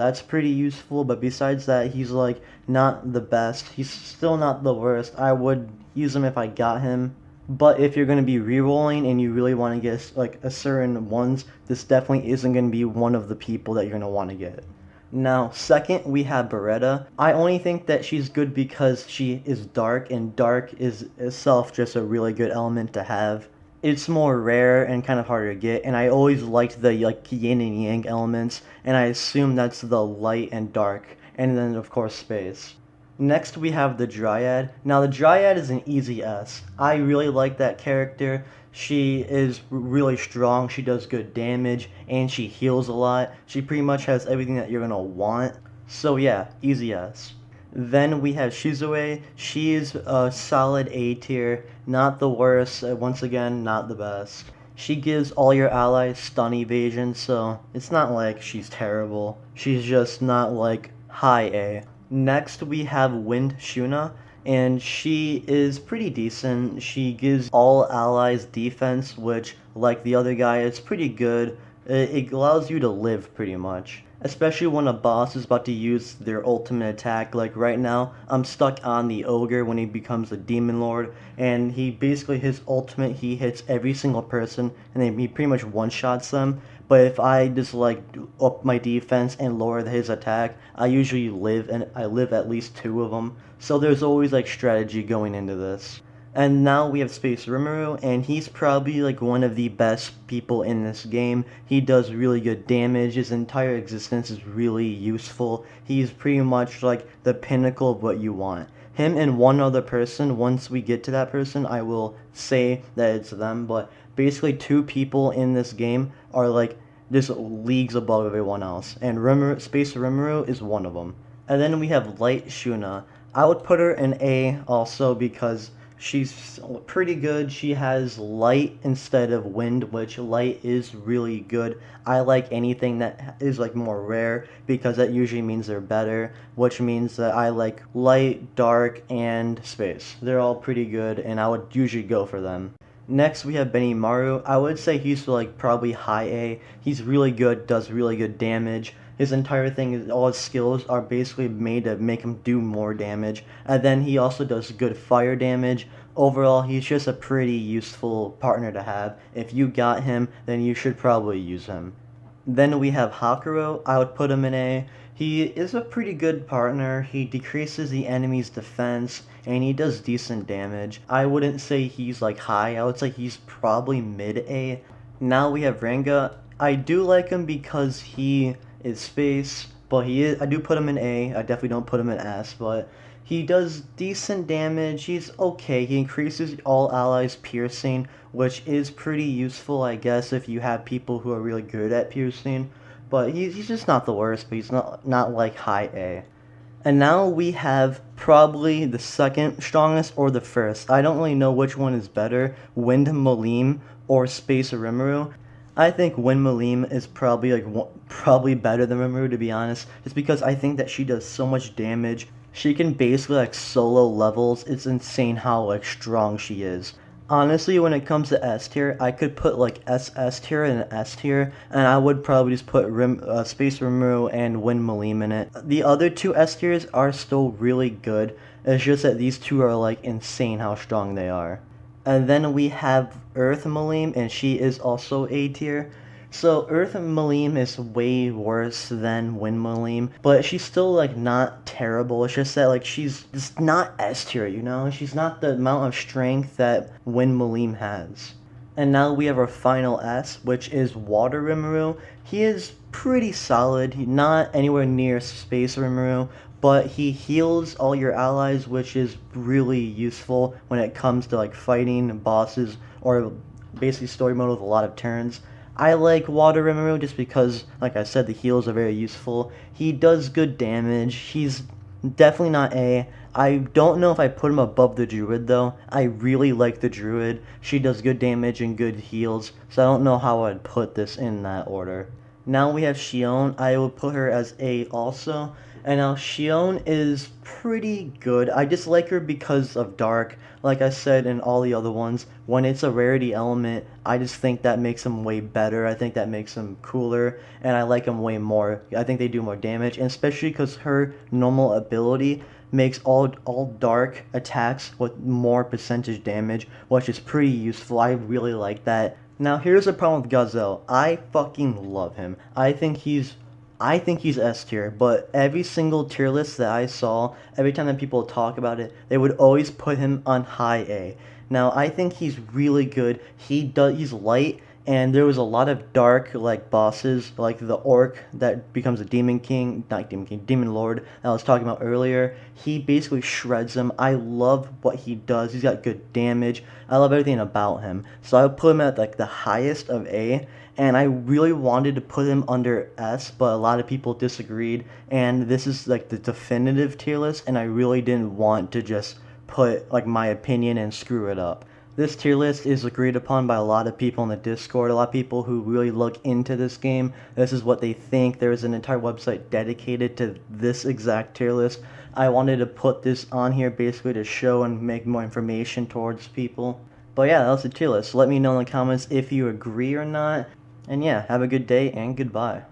That's pretty useful, but besides that, he's like not the best. He's still not the worst. I would use him if I got him. But if you're going to be re-rolling and you really want to get like a certain ones, this definitely isn't going to be one of the people that you're going to want to get. Now, second, we have Berretta. I only think that she's good because she is dark, and dark is itself just a really good element to have. It's more rare and kind of harder to get, and I always liked the like yin and yang elements, and I assume that's the light and dark, and then of course space. Next we have the Dryad. Now the Dryad is an easy S. I really like that character. She is really strong, she does good damage, and she heals a lot. She pretty much has everything that you're gonna want. So yeah, easy S. Then we have Shizue. She is a solid A tier, not the worst, once again, not the best. She gives all your allies stun evasion, so it's not like she's terrible. She's just not like high A. Next we have Shuna, and she is pretty decent. She gives all allies defense, which, like the other guy, it's pretty good. It allows you to live pretty much. Especially when a boss is about to use their ultimate attack. Like right now, I'm stuck on the ogre when he becomes a demon lord, and he basically, his ultimate, he hits every single person, and then he pretty much one-shots them. But if I just like up my defense and lower his attack, I usually live, and I live at least 2 of them. So there's always like strategy going into this. And now we have Space Rimero, and he's probably like one of the best people in this game. He does really good damage. His entire existence is really useful. He's pretty much like the pinnacle of what you want. Him and one other person, once we get to that person, I will say that it's them, but basically 2 people in this game are like just leagues above everyone else, and Space Rimero is one of them. And then we have Light Shuna. I would put her in A also because she's pretty good. She has light instead of wind, which light is really good. I like anything that is like more rare because that usually means they're better, which means that I like light, dark, and space. They're all pretty good, and I would usually go for them. Next we have Benimaru. I would say he's like probably high A. He's really good, does really good damage. His entire thing is all his skills are basically made to make him do more damage. And then he also does good fire damage. Overall, he's just a pretty useful partner to have. If you got him, then you should probably use him. Then we have Hakuro. I would put him in A. He is a pretty good partner. He decreases the enemy's defense, and he does decent damage. I wouldn't say he's like high. I would say he's probably mid A. Now we have Ranga. I do like him because he is space, but I do put him in A. I definitely don't put him in S, but he does decent damage. He's okay. He increases all allies' piercing, which is pretty useful, I guess, if you have people who are really good at piercing. But he's just not the worst, but he's not like high A. And now we have probably the second strongest or the first. I don't really know which one is better, Windham or Space Rimero. I think Windham is probably probably better than Rimero, to be honest, just because I think that she does so much damage. She can basically like solo levels. It's insane how like strong she is. Honestly, when it comes to S tier, I could put like S tier and S tier, and I would probably just put Space Rimero and Windham in it. The other 2 S tiers are still really good. It's just that these 2 are like insane how strong they are. And then we have Earthmaline, and she is also A tier. So Earthmaline is way worse than Windham, but she's still like not terrible. It's just that like she's just not S tier, you know? She's not the amount of strength that Windham has. And now we have our final S, which is Water Rimero. He is pretty solid. He's not anywhere near Space Rimero, but he heals all your allies, which is really useful when it comes to like fighting bosses or basically story mode with a lot of turns. I like Water Rimero just because, like I said, the heals are very useful. He does good damage. He's definitely not A. I don't know if I put him above the Druid though. I really like the Druid. She does good damage and good heals, so I don't know how I'd put this in that order. Now we have Shion. I would put her as A also. And now Shion is pretty good. I just like her because of Dark. Like I said in all the other ones, when it's a rarity element, I just think that makes him way better. I think that makes him cooler, and I like him way more. I think they do more damage, and especially because her normal ability makes all dark attacks with more percentage damage, which is pretty useful. I really like that. Now here's the problem with Gazelle. I fucking love him. I think he's S tier, but every single tier list that I saw, every time that people talk about it, they would always put him on high A. Now I think he's really good. He's light, and there was a lot of dark like bosses, like the orc that becomes a demon king, not demon king, demon lord that I was talking about earlier. He basically shreds them. I love what he does. He's got good damage. I love everything about him. So I would put him at like the highest of A, and I really wanted to put him under S, but a lot of people disagreed, and this is like the definitive tier list, and I really didn't want to just put like my opinion and screw it up. This tier list is agreed upon by a lot of people in the Discord, a lot of people who really look into this game. This is what they think. There's an entire website dedicated to this exact tier list. I wanted to put this on here basically to show and make more information towards people. But yeah, that was the tier list. Let me know in the comments if you agree or not. And yeah, have a good day and goodbye.